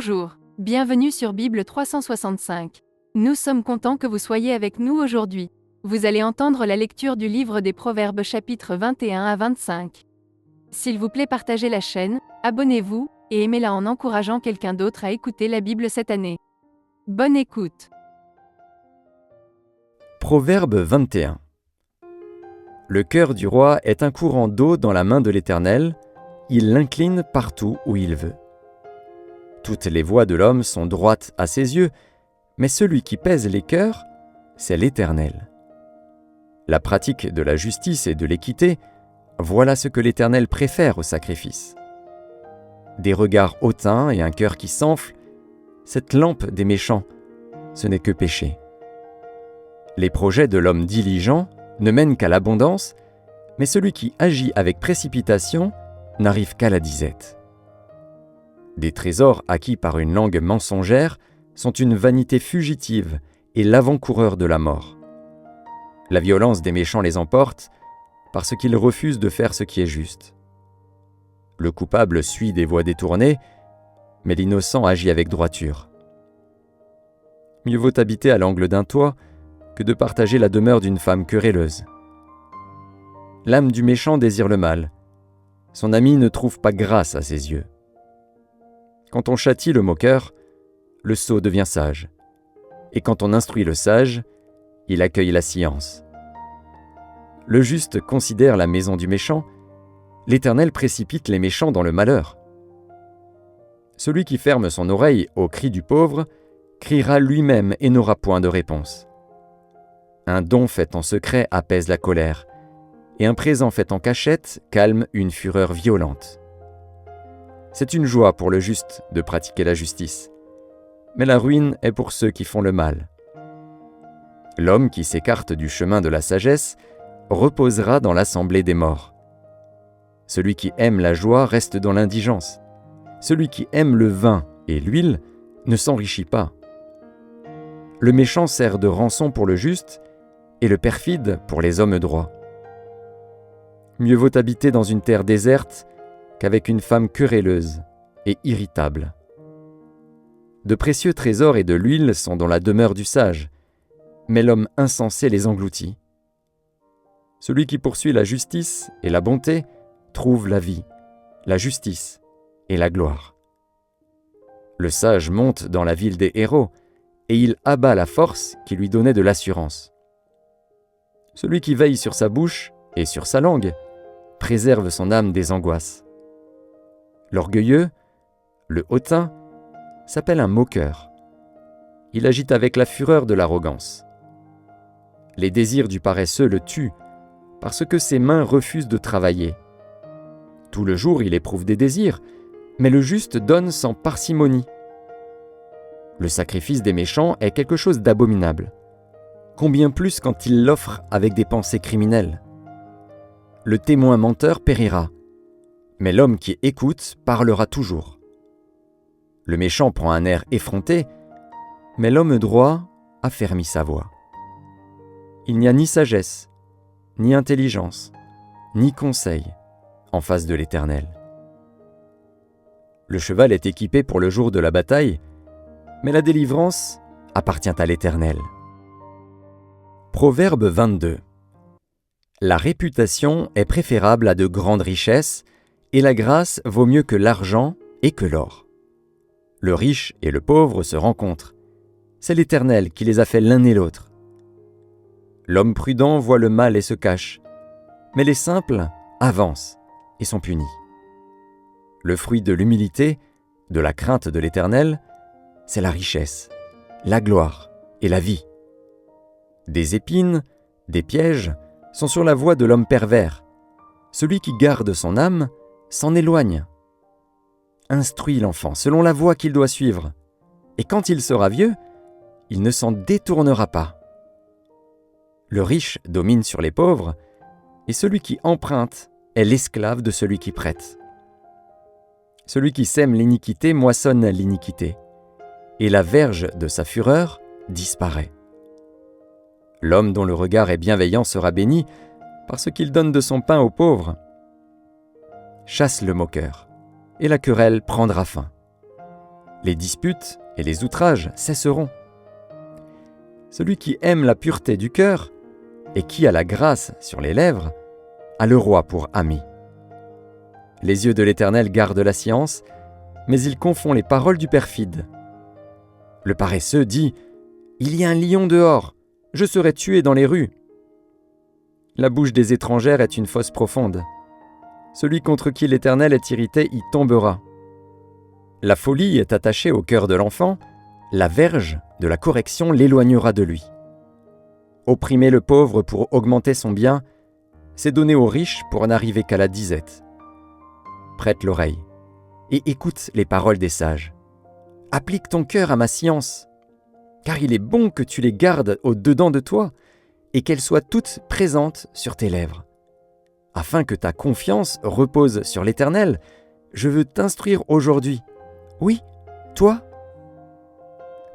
Bonjour, bienvenue sur Bible 365. Nous sommes contents que vous soyez avec nous aujourd'hui. Vous allez entendre la lecture du livre des Proverbes chapitres 21 à 25. S'il vous plaît, partagez la chaîne, abonnez-vous, et aimez-la en encourageant quelqu'un d'autre à écouter la Bible cette année. Bonne écoute. Proverbe 21. Le cœur du roi est un courant d'eau dans la main de l'Éternel, il l'incline partout où il veut. Toutes les voies de l'homme sont droites à ses yeux, mais celui qui pèse les cœurs, c'est l'Éternel. La pratique de la justice et de l'équité, voilà ce que l'Éternel préfère au sacrifice. Des regards hautains et un cœur qui s'enfle, cette lampe des méchants, ce n'est que péché. Les projets de l'homme diligent ne mènent qu'à l'abondance, mais celui qui agit avec précipitation n'arrive qu'à la disette. Des trésors acquis par une langue mensongère sont une vanité fugitive et l'avant-coureur de la mort. La violence des méchants les emporte parce qu'ils refusent de faire ce qui est juste. Le coupable suit des voies détournées, mais l'innocent agit avec droiture. Mieux vaut habiter à l'angle d'un toit que de partager la demeure d'une femme querelleuse. L'âme du méchant désire le mal. Son ami ne trouve pas grâce à ses yeux. Quand on châtie le moqueur, le sot devient sage. Et quand on instruit le sage, il accueille la science. Le juste considère la maison du méchant, l'Éternel précipite les méchants dans le malheur. Celui qui ferme son oreille au cri du pauvre criera lui-même et n'aura point de réponse. Un don fait en secret apaise la colère, et un présent fait en cachette calme une fureur violente. C'est une joie pour le juste de pratiquer la justice, mais la ruine est pour ceux qui font le mal. L'homme qui s'écarte du chemin de la sagesse reposera dans l'assemblée des morts. Celui qui aime la joie reste dans l'indigence. Celui qui aime le vin et l'huile ne s'enrichit pas. Le méchant sert de rançon pour le juste et le perfide pour les hommes droits. Mieux vaut habiter dans une terre déserte qu'avec une femme querelleuse et irritable. De précieux trésors et de l'huile sont dans la demeure du sage, mais l'homme insensé les engloutit. Celui qui poursuit la justice et la bonté trouve la vie, la justice et la gloire. Le sage monte dans la ville des héros, et il abat la force qui lui donnait de l'assurance. Celui qui veille sur sa bouche et sur sa langue préserve son âme des angoisses. L'orgueilleux, le hautain, s'appelle un moqueur. Il agite avec la fureur de l'arrogance. Les désirs du paresseux le tuent parce que ses mains refusent de travailler. Tout le jour, il éprouve des désirs, mais le juste donne sans parcimonie. Le sacrifice des méchants est quelque chose d'abominable. Combien plus quand il l'offre avec des pensées criminelles. Le témoin menteur périra, mais l'homme qui écoute parlera toujours. Le méchant prend un air effronté, mais l'homme droit affermit sa voix. Il n'y a ni sagesse, ni intelligence, ni conseil en face de l'Éternel. Le cheval est équipé pour le jour de la bataille, mais la délivrance appartient à l'Éternel. Proverbe 22. La réputation est préférable à de grandes richesses, et la grâce vaut mieux que l'argent et que l'or. Le riche et le pauvre se rencontrent. C'est l'Éternel qui les a fait l'un et l'autre. L'homme prudent voit le mal et se cache, mais les simples avancent et sont punis. Le fruit de l'humilité, de la crainte de l'Éternel, c'est la richesse, la gloire et la vie. Des épines, des pièges sont sur la voie de l'homme pervers. Celui qui garde son âme s'en éloigne. Instruis l'enfant selon la voie qu'il doit suivre, et quand il sera vieux, il ne s'en détournera pas. Le riche domine sur les pauvres, et celui qui emprunte est l'esclave de celui qui prête. Celui qui sème l'iniquité moissonne l'iniquité, et la verge de sa fureur disparaît. L'homme dont le regard est bienveillant sera béni, parce qu'il donne de son pain aux pauvres. Chasse le moqueur, et la querelle prendra fin. Les disputes et les outrages cesseront. Celui qui aime la pureté du cœur et qui a la grâce sur les lèvres a le roi pour ami. Les yeux de l'Éternel gardent la science, mais il confond les paroles du perfide. Le paresseux dit « Il y a un lion dehors, je serai tué dans les rues. » La bouche des étrangères est une fosse profonde. Celui contre qui l'Éternel est irrité y tombera. La folie est attachée au cœur de l'enfant, la verge de la correction l'éloignera de lui. Opprimer le pauvre pour augmenter son bien, c'est donner aux riches pour n'arriver qu'à la disette. Prête l'oreille et écoute les paroles des sages. Applique ton cœur à ma science, car il est bon que tu les gardes au-dedans de toi et qu'elles soient toutes présentes sur tes lèvres. Afin que ta confiance repose sur l'Éternel, je veux t'instruire aujourd'hui. Oui, toi.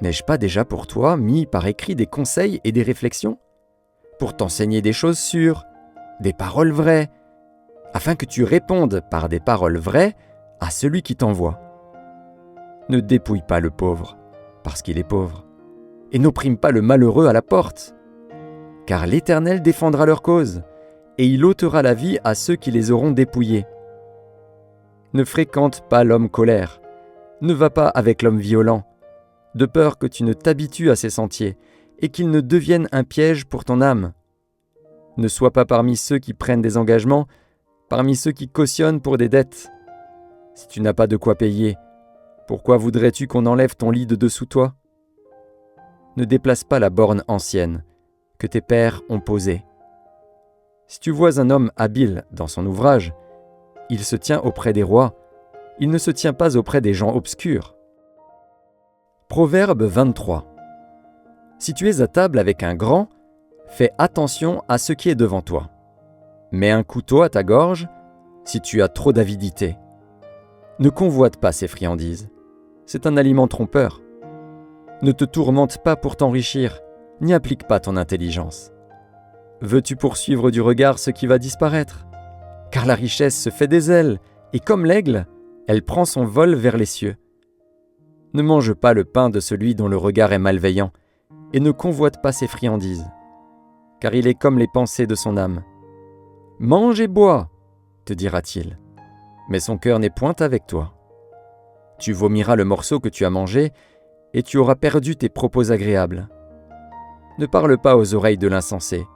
N'ai-je pas déjà pour toi mis par écrit des conseils et des réflexions, pour t'enseigner des choses sûres, des paroles vraies, afin que tu répondes par des paroles vraies à celui qui t'envoie. Ne dépouille pas le pauvre, parce qu'il est pauvre, et n'opprime pas le malheureux à la porte, car l'Éternel défendra leur cause, et il ôtera la vie à ceux qui les auront dépouillés. Ne fréquente pas l'homme colère, ne va pas avec l'homme violent, de peur que tu ne t'habitues à ses sentiers, et qu'il ne devienne un piège pour ton âme. Ne sois pas parmi ceux qui prennent des engagements, parmi ceux qui cautionnent pour des dettes. Si tu n'as pas de quoi payer, pourquoi voudrais-tu qu'on enlève ton lit de dessous toi? Ne déplace pas la borne ancienne que tes pères ont posée. Si tu vois un homme habile dans son ouvrage, il se tient auprès des rois, il ne se tient pas auprès des gens obscurs. Proverbe 23. Si tu es à table avec un grand, fais attention à ce qui est devant toi. Mets un couteau à ta gorge si tu as trop d'avidité. Ne convoite pas ses friandises, c'est un aliment trompeur. Ne te tourmente pas pour t'enrichir, n'y applique pas ton intelligence. Veux-tu poursuivre du regard ce qui va disparaître? Car la richesse se fait des ailes, et comme l'aigle, elle prend son vol vers les cieux. Ne mange pas le pain de celui dont le regard est malveillant, et ne convoite pas ses friandises, car il est comme les pensées de son âme. Mange et bois, te dira-t-il, mais son cœur n'est point avec toi. Tu vomiras le morceau que tu as mangé, et tu auras perdu tes propos agréables. Ne parle pas aux oreilles de l'insensé,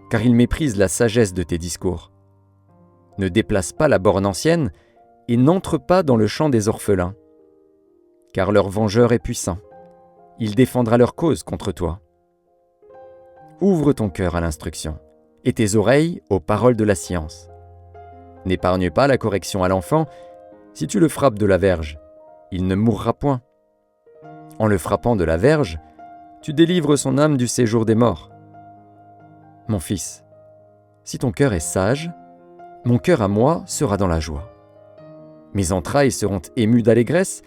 car il méprise la sagesse de tes discours. Ne déplace pas la borne ancienne, et n'entre pas dans le champ des orphelins, car leur vengeur est puissant. Il défendra leur cause contre toi. Ouvre ton cœur à l'instruction, et tes oreilles aux paroles de la science. N'épargne pas la correction à l'enfant, si tu le frappes de la verge, il ne mourra point. En le frappant de la verge, tu délivres son âme du séjour des morts. Mon fils, si ton cœur est sage, mon cœur à moi sera dans la joie. Mes entrailles seront émues d'allégresse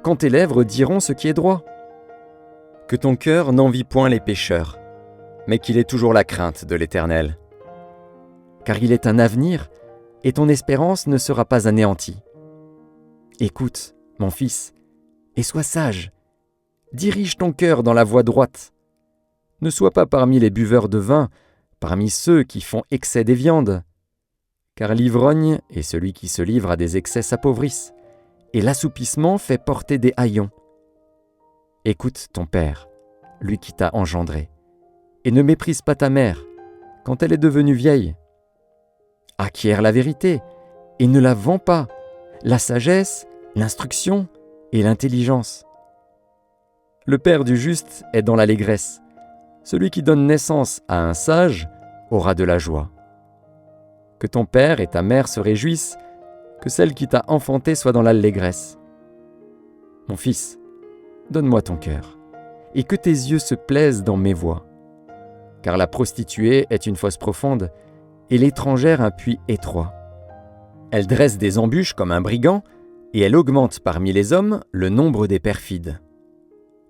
quand tes lèvres diront ce qui est droit. Que ton cœur n'envie point les pécheurs, mais qu'il ait toujours la crainte de l'Éternel. Car il est un avenir, et ton espérance ne sera pas anéantie. Écoute, mon fils, et sois sage. Dirige ton cœur dans la voie droite. Ne sois pas parmi les buveurs de vin, parmi ceux qui font excès des viandes. Car l'ivrogne et celui qui se livre à des excès s'appauvrissent, et l'assoupissement fait porter des haillons. Écoute ton père, lui qui t'a engendré, et ne méprise pas ta mère, quand elle est devenue vieille. Acquiert la vérité, et ne la vends pas, la sagesse, l'instruction et l'intelligence. Le père du juste est dans l'allégresse. Celui qui donne naissance à un sage aura de la joie. Que ton père et ta mère se réjouissent, que celle qui t'a enfanté soit dans l'allégresse. Mon fils, donne-moi ton cœur, et que tes yeux se plaisent dans mes voies. Car la prostituée est une fosse profonde, et l'étrangère un puits étroit. Elle dresse des embûches comme un brigand, et elle augmente parmi les hommes le nombre des perfides.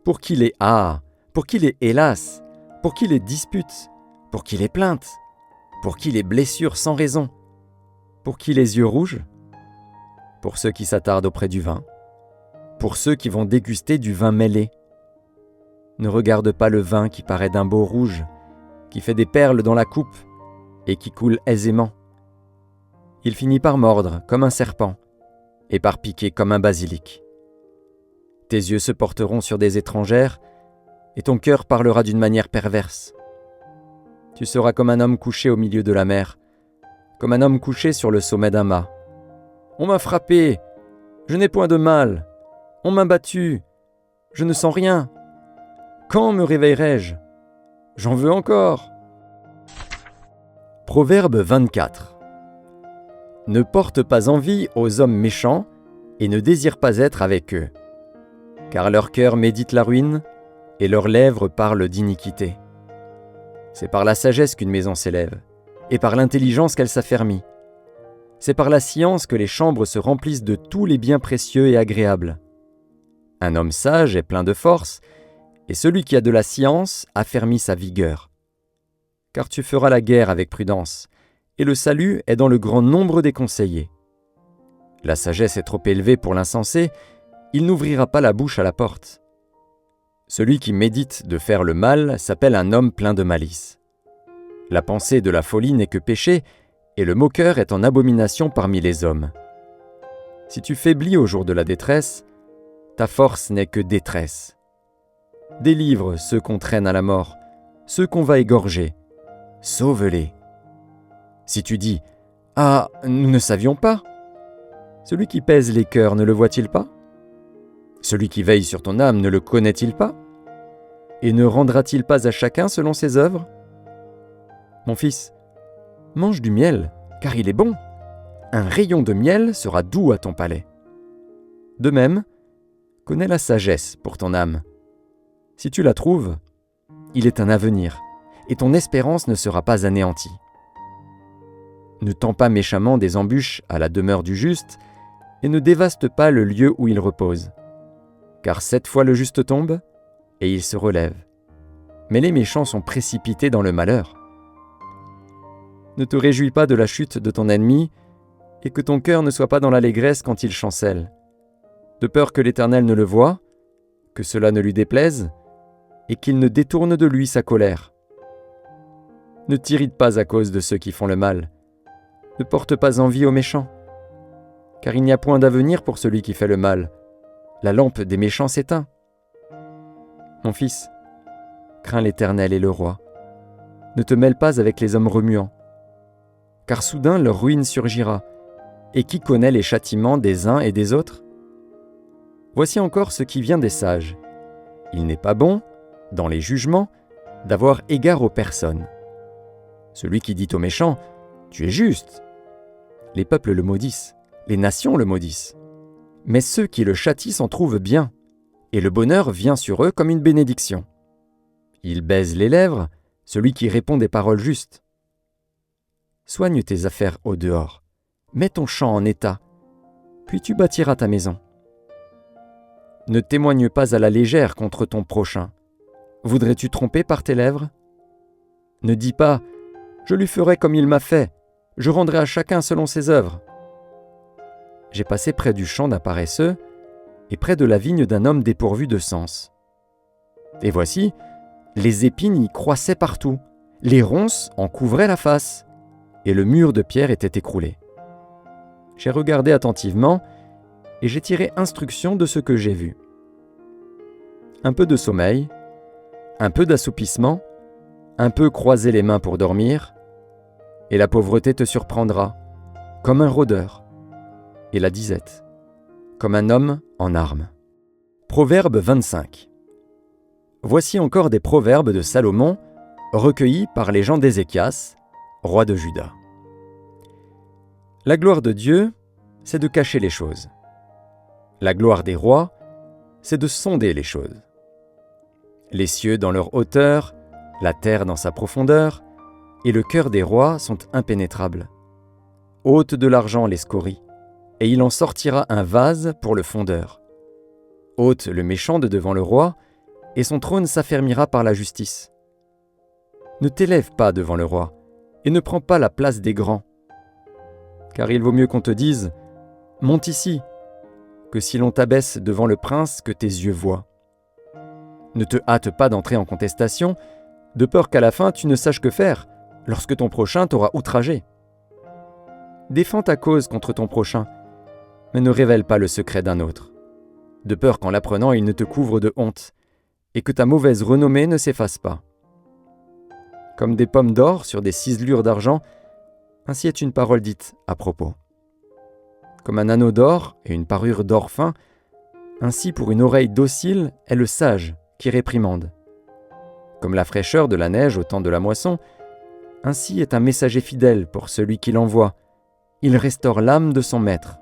Pour qui les pour qui les hélas, pour qui les disputes, pour qui les plaintes, pour qui les blessures sans raison, pour qui les yeux rouges, pour ceux qui s'attardent auprès du vin, pour ceux qui vont déguster du vin mêlé. Ne regarde pas le vin qui paraît d'un beau rouge, qui fait des perles dans la coupe et qui coule aisément. Il finit par mordre comme un serpent et par piquer comme un basilic. Tes yeux se porteront sur des étrangères et ton cœur parlera d'une manière perverse. Tu seras comme un homme couché au milieu de la mer, comme un homme couché sur le sommet d'un mât. On m'a frappé, je n'ai point de mal. On m'a battu, je ne sens rien. Quand me réveillerai-je? J'en veux encore. Proverbe 24. Ne porte pas envie aux hommes méchants et ne désire pas être avec eux, car leur cœur médite la ruine et leurs lèvres parlent d'iniquité. C'est par la sagesse qu'une maison s'élève, et par l'intelligence qu'elle s'affermit. C'est par la science que les chambres se remplissent de tous les biens précieux et agréables. Un homme sage est plein de force, et celui qui a de la science affermit sa vigueur. Car tu feras la guerre avec prudence, et le salut est dans le grand nombre des conseillers. La sagesse est trop élevée pour l'insensé, il n'ouvrira pas la bouche à la porte. Celui qui médite de faire le mal s'appelle un homme plein de malice. La pensée de la folie n'est que péché, et le moqueur est en abomination parmi les hommes. Si tu faiblis au jour de la détresse, ta force n'est que détresse. Délivre ceux qu'on traîne à la mort, ceux qu'on va égorger. Sauve-les. Si tu dis « Ah, nous ne savions pas », celui qui pèse les cœurs ne le voit-il pas? Celui qui veille sur ton âme ne le connaît-il pas? Et ne rendra-t-il pas à chacun selon ses œuvres? Mon fils, mange du miel, car il est bon. Un rayon de miel sera doux à ton palais. De même, connais la sagesse pour ton âme. Si tu la trouves, il est un avenir, et ton espérance ne sera pas anéantie. Ne tends pas méchamment des embûches à la demeure du juste, et ne dévaste pas le lieu où il repose. Car 7 fois le juste tombe, et il se relève. Mais les méchants sont précipités dans le malheur. Ne te réjouis pas de la chute de ton ennemi, et que ton cœur ne soit pas dans l'allégresse quand il chancelle, de peur que l'Éternel ne le voie, que cela ne lui déplaise, et qu'il ne détourne de lui sa colère. Ne t'irrite pas à cause de ceux qui font le mal, ne porte pas envie aux méchants, car il n'y a point d'avenir pour celui qui fait le mal. La lampe des méchants s'éteint. Mon fils, crains l'Éternel et le roi. Ne te mêle pas avec les hommes remuants, car soudain leur ruine surgira, et qui connaît les châtiments des uns et des autres? Voici encore ce qui vient des sages. Il n'est pas bon, dans les jugements, d'avoir égard aux personnes. Celui qui dit aux méchants « Tu es juste », les peuples le maudissent, les nations le maudissent. Mais ceux qui le châtient s'en trouvent bien, et le bonheur vient sur eux comme une bénédiction. Ils baisent les lèvres, celui qui répond des paroles justes. Soigne tes affaires au dehors, mets ton champ en état, puis tu bâtiras ta maison. Ne témoigne pas à la légère contre ton prochain. Voudrais-tu tromper par tes lèvres? Ne dis pas « Je lui ferai comme il m'a fait, je rendrai à chacun selon ses œuvres ». J'ai passé près du champ d'un paresseux et près de la vigne d'un homme dépourvu de sens. Et voici, les épines y croissaient partout, les ronces en couvraient la face, et le mur de pierre était écroulé. J'ai regardé attentivement, et j'ai tiré instruction de ce que j'ai vu. Un peu de sommeil, un peu d'assoupissement, un peu croiser les mains pour dormir, et la pauvreté te surprendra, comme un rôdeur, et la disette, comme un homme en armes. Proverbe 25. Voici encore des proverbes de Salomon, recueillis par les gens d'Ézéchias, roi de Juda. La gloire de Dieu, c'est de cacher les choses. La gloire des rois, c'est de sonder les choses. Les cieux dans leur hauteur, la terre dans sa profondeur, et le cœur des rois sont impénétrables. Ôte de l'argent les scories, et il en sortira un vase pour le fondeur. Ôte le méchant de devant le roi, et son trône s'affermira par la justice. Ne t'élève pas devant le roi, et ne prends pas la place des grands. Car il vaut mieux qu'on te dise « Monte ici », que si l'on t'abaisse devant le prince que tes yeux voient. Ne te hâte pas d'entrer en contestation, de peur qu'à la fin tu ne saches que faire, lorsque ton prochain t'aura outragé. Défends ta cause contre ton prochain, mais ne révèle pas le secret d'un autre, de peur qu'en l'apprenant il ne te couvre de honte, et que ta mauvaise renommée ne s'efface pas. Comme des pommes d'or sur des ciselures d'argent, ainsi est une parole dite à propos. Comme un anneau d'or et une parure d'or fin, ainsi pour une oreille docile est le sage qui réprimande. Comme la fraîcheur de la neige au temps de la moisson, ainsi est un messager fidèle pour celui qui l'envoie. Il restaure l'âme de son maître.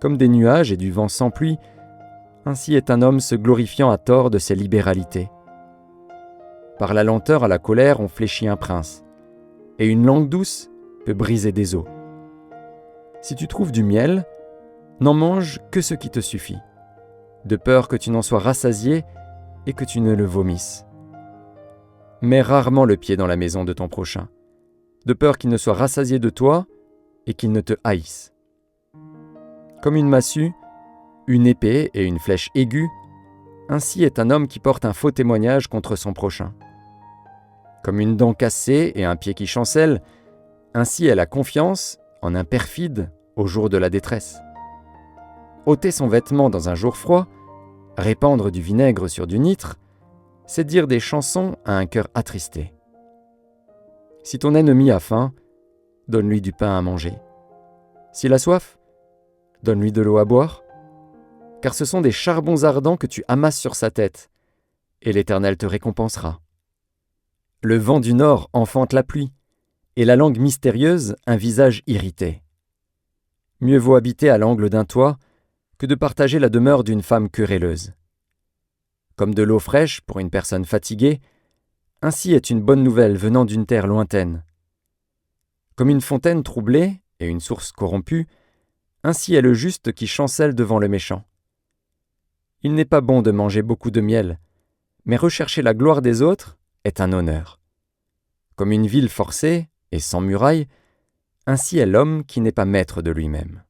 Comme des nuages et du vent sans pluie, ainsi est un homme se glorifiant à tort de ses libéralités. Par la lenteur à la colère on fléchit un prince, et une langue douce peut briser des os. Si tu trouves du miel, n'en mange que ce qui te suffit, de peur que tu n'en sois rassasié et que tu ne le vomisses. Mets rarement le pied dans la maison de ton prochain, de peur qu'il ne soit rassasié de toi et qu'il ne te haïsse. Comme une massue, une épée et une flèche aiguë, ainsi est un homme qui porte un faux témoignage contre son prochain. Comme une dent cassée et un pied qui chancelle, ainsi est la confiance en un perfide au jour de la détresse. Ôter son vêtement dans un jour froid, répandre du vinaigre sur du nitre, c'est dire des chansons à un cœur attristé. Si ton ennemi a faim, donne-lui du pain à manger. S'il a soif, donne-lui de l'eau à boire, car ce sont des charbons ardents que tu amasses sur sa tête, et l'Éternel te récompensera. Le vent du nord enfante la pluie, et la langue mystérieuse un visage irrité. Mieux vaut habiter à l'angle d'un toit que de partager la demeure d'une femme querelleuse. Comme de l'eau fraîche pour une personne fatiguée, ainsi est une bonne nouvelle venant d'une terre lointaine. Comme une fontaine troublée et une source corrompue, ainsi est le juste qui chancelle devant le méchant. Il n'est pas bon de manger beaucoup de miel, mais rechercher la gloire des autres est un honneur. Comme une ville forcée et sans muraille, ainsi est l'homme qui n'est pas maître de lui-même.